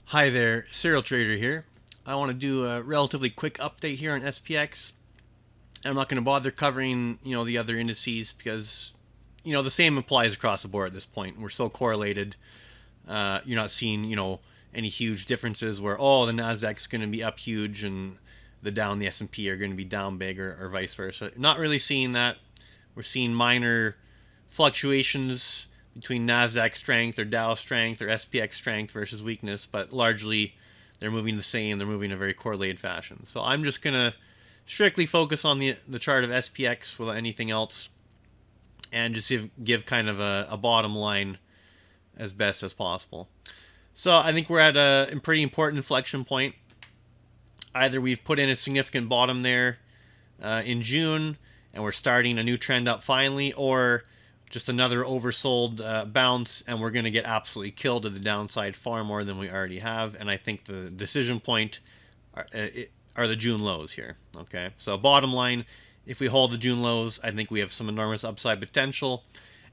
Hi there, Serial Trader here. I want to do a relatively quick update here on SPX. I'm not going to bother covering, the other indices because, the same applies across the board at this point. We're so correlated. You're not seeing, any huge differences where, the Nasdaq's going to be up huge and the S&P are going to be down big or vice versa. Not really seeing that. We're seeing minor fluctuations between Nasdaq strength or Dow strength or SPX strength versus weakness, but largely they're moving the same. They're moving in a very correlated fashion. So I'm just gonna strictly focus on the chart of SPX without anything else, and just give kind of a bottom line as best as possible. So I think we're at a pretty important inflection point. Either we've put in a significant bottom there in June, and we're starting a new trend up finally, or just another oversold bounce, and we're going to get absolutely killed to the downside far more than we already have. And I think the decision point are the June lows here. Okay, so bottom line, if we hold the June lows, I think we have some enormous upside potential.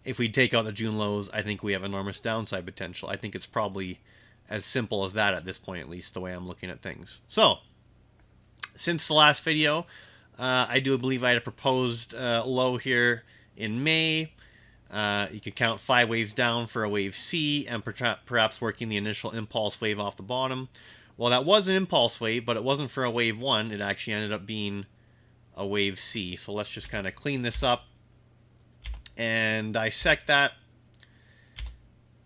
If we take out the June lows, I think we have enormous downside potential. I think it's probably as simple as that at this point, at least the way I'm looking at things. So, since the last video, I do believe I had a proposed low here in May. You could count 5 waves down for a wave C and perhaps working the initial impulse wave off the bottom. Well, that was an impulse wave, but it wasn't for a wave 1. It actually ended up being a wave C. So let's just kind of clean this up and dissect that,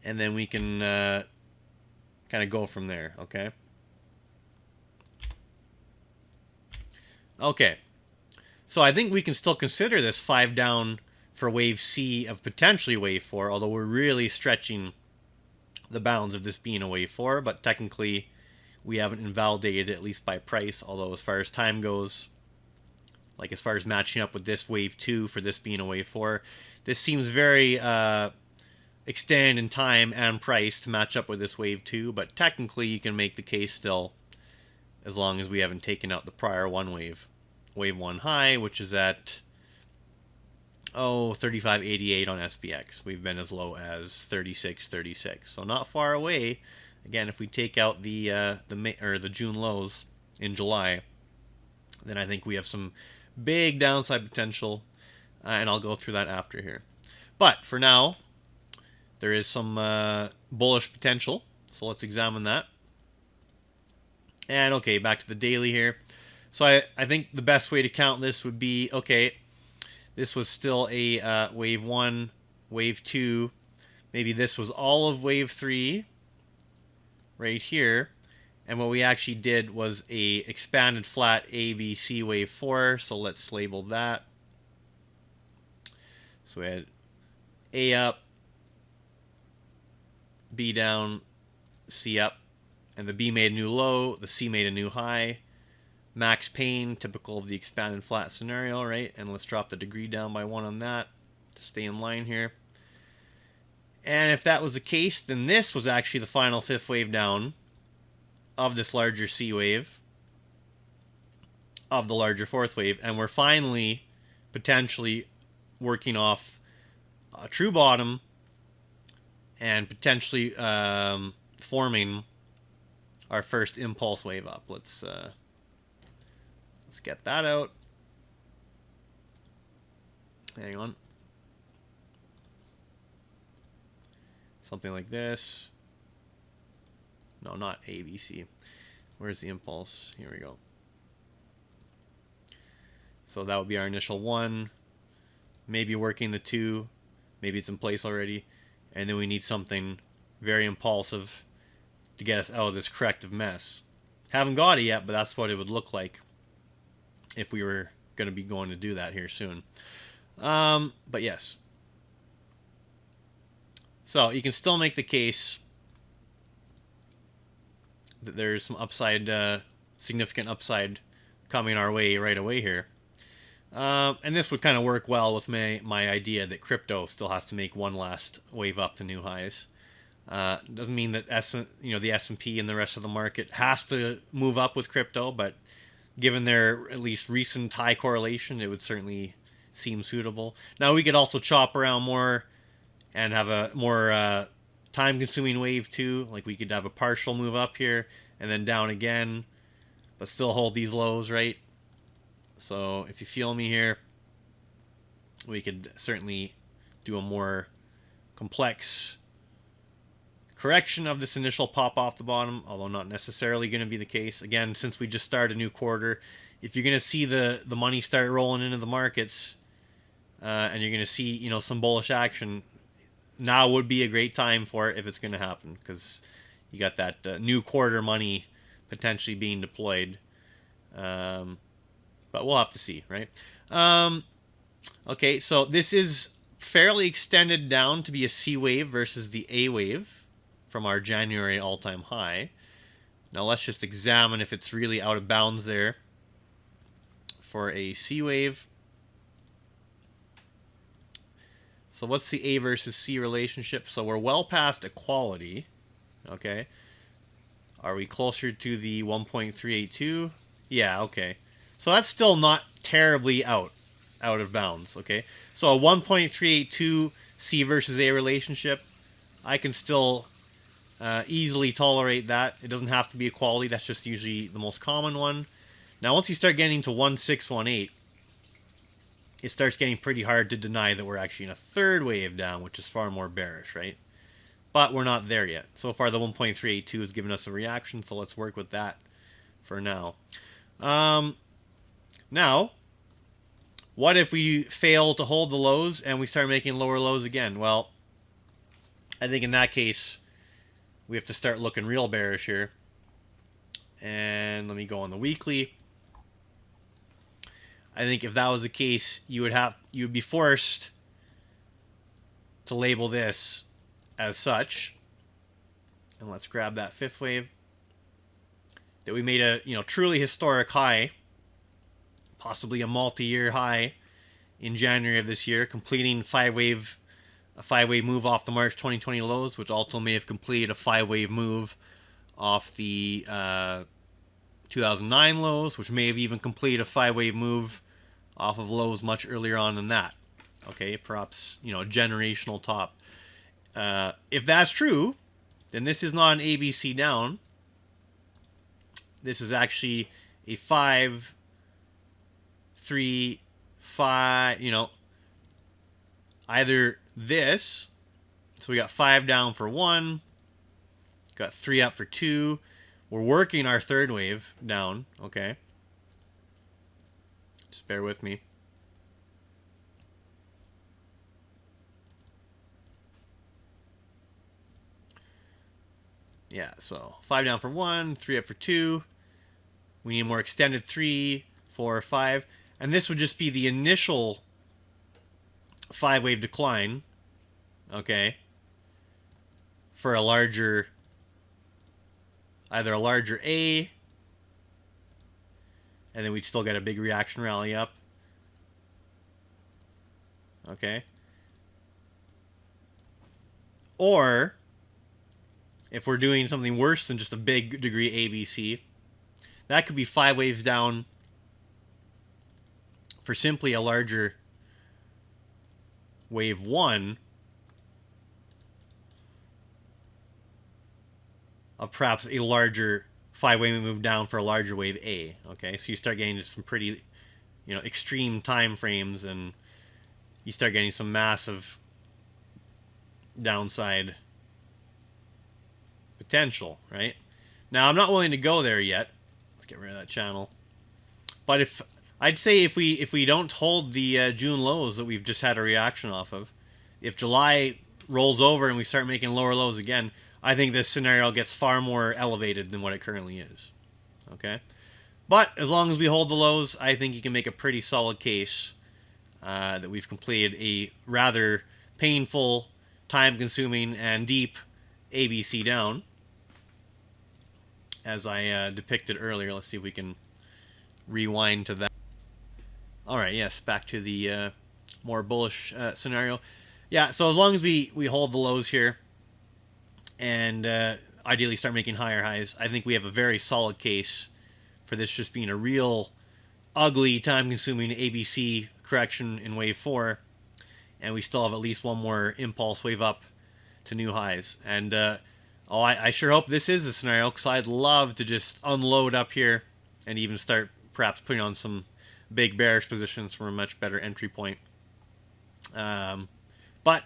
and then we can kind of go from there, okay? Okay, so I think we can still consider this 5 down for wave C of potentially wave 4, although we're really stretching the bounds of this being a wave 4, but technically we haven't invalidated it, at least by price, although as far as time goes, like as far as matching up with this wave 2 for this being a wave 4, this seems very extended in time and price to match up with this wave 2, but technically you can make the case still as long as we haven't taken out the prior one wave 1 high, which is at 35.88 on SPX. We've been as low as 36.36, so not far away. Again, if we take out the June lows in July, then I think we have some big downside potential, and I'll go through that after here. But for now, there is some bullish potential, so let's examine that. And okay, back to the daily here. So I think the best way to count this would be, okay, this was still a wave 1, wave 2. Maybe this was all of wave 3 right here. And what we actually did was a expanded flat ABC wave 4. So let's label that. So we had A up, B down, C up. And the B made a new low, the C made a new high. Max pain, typical of the expanded flat scenario, right? And let's drop the degree down by 1 on that to stay in line here. And if that was the case, then this was actually the final 5th wave down of this larger C wave, of the larger 4th wave. And we're finally potentially working off a true bottom and potentially forming our first impulse wave up. Let's get that out. Hang on. Something like this. No, not ABC. Where's the impulse? Here we go. So that would be our initial 1. Maybe working the 2. Maybe it's in place already. And then we need something very impulsive to get us out of this corrective mess. Haven't got it yet, but that's what it would look like if we were going to be going to do that here soon. But yes. So you can still make the case that there's some upside, significant upside coming our way right away here. And this would kind of work well with my idea that crypto still has to make one last wave up to new highs. Doesn't mean that the S&P and the rest of the market has to move up with crypto, but given their at least recent high correlation, it would certainly seem suitable. Now we could also chop around more and have a more time-consuming wave 2. Like, we could have a partial move up here and then down again, but still hold these lows, right? So if you feel me here, we could certainly do a more complex correction of this initial pop off the bottom, although not necessarily going to be the case. Again, since we just started a new quarter, if you're going to see the money start rolling into the markets, and you're going to see, you know, some bullish action, now would be a great time for it if it's going to happen, because you got that new quarter money potentially being deployed. But we'll have to see, right? Okay, so this is fairly extended down to be a C wave versus the A wave from our January all-time high. Now let's just examine if it's really out of bounds there for a C wave. So what's the A versus C relationship? So we're well past equality. Okay. Are we closer to the 1.382? Yeah, okay. So that's still not terribly out of bounds, okay? So a 1.382 C versus A relationship, I can still easily tolerate that. It doesn't have to be equality. That's just usually the most common one. Now, once you start getting to 1618, it starts getting pretty hard to deny that we're actually in a third wave down, which is far more bearish, right? But we're not there yet. So far, the 1.382 has given us a reaction, so let's work with that for now. Now, what if we fail to hold the lows and we start making lower lows again? Well, I think in that case, we have to start looking real bearish here. And let me go on the weekly. I think if that was the case, you would be forced to label this as such. And let's grab that fifth wave. That we made a, truly historic high, possibly a multi-year high in January of this year, completing a five-wave move off the March 2020 lows, which also may have completed a five-wave move off the 2009 lows, which may have even completed a five-wave move off of lows much earlier on than that. Okay, perhaps, a generational top. If that's true, then this is not an ABC down. This is actually a 5, 3, 5, either this, so we got 5 down for 1, got 3 up for 2. We're working our third wave down, okay? Just bear with me. Yeah, so 5 down for 1, 3 up for 2. We need a more extended 3, 4, 5. And this would just be the initial 5-wave decline, okay, for a larger, either a larger A, and then we'd still get a big reaction rally up, okay, or if we're doing something worse than just a big degree ABC, that could be 5 waves down for simply a larger wave 1 of perhaps a larger 5-wave move down for a larger wave A. Okay, so you start getting some pretty, extreme time frames, and you start getting some massive downside potential, right? Now, I'm not willing to go there yet. Let's get rid of that channel. But I'd say if we don't hold the June lows that we've just had a reaction off of, if July rolls over and we start making lower lows again, I think this scenario gets far more elevated than what it currently is. Okay? But as long as we hold the lows, I think you can make a pretty solid case that we've completed a rather painful, time-consuming, and deep ABC down, as I depicted earlier. Let's see if we can rewind to that. All right, yes, back to the more bullish scenario. Yeah, so as long as we hold the lows here and ideally start making higher highs, I think we have a very solid case for this just being a real ugly, time-consuming ABC correction in wave 4, and we still have at least one more impulse wave up to new highs. And I sure hope this is the scenario, because I'd love to just unload up here and even start perhaps putting on some big bearish positions for a much better entry point. But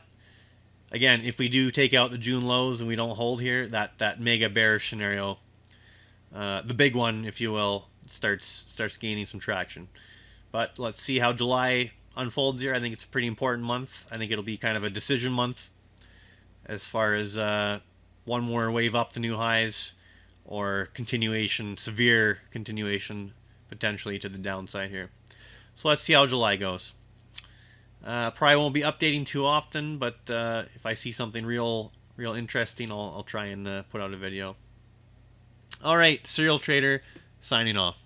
again, if we do take out the June lows and we don't hold here, that mega bearish scenario, the big one, if you will, starts gaining some traction. But let's see how July unfolds here. I think it's a pretty important month. I think it'll be kind of a decision month as far as one more wave up to new highs, or continuation, severe continuation, potentially to the downside here. So let's see how July goes. Probably won't be updating too often, but if I see something real interesting, I'll try and put out a video. All right, Serial Trader signing off.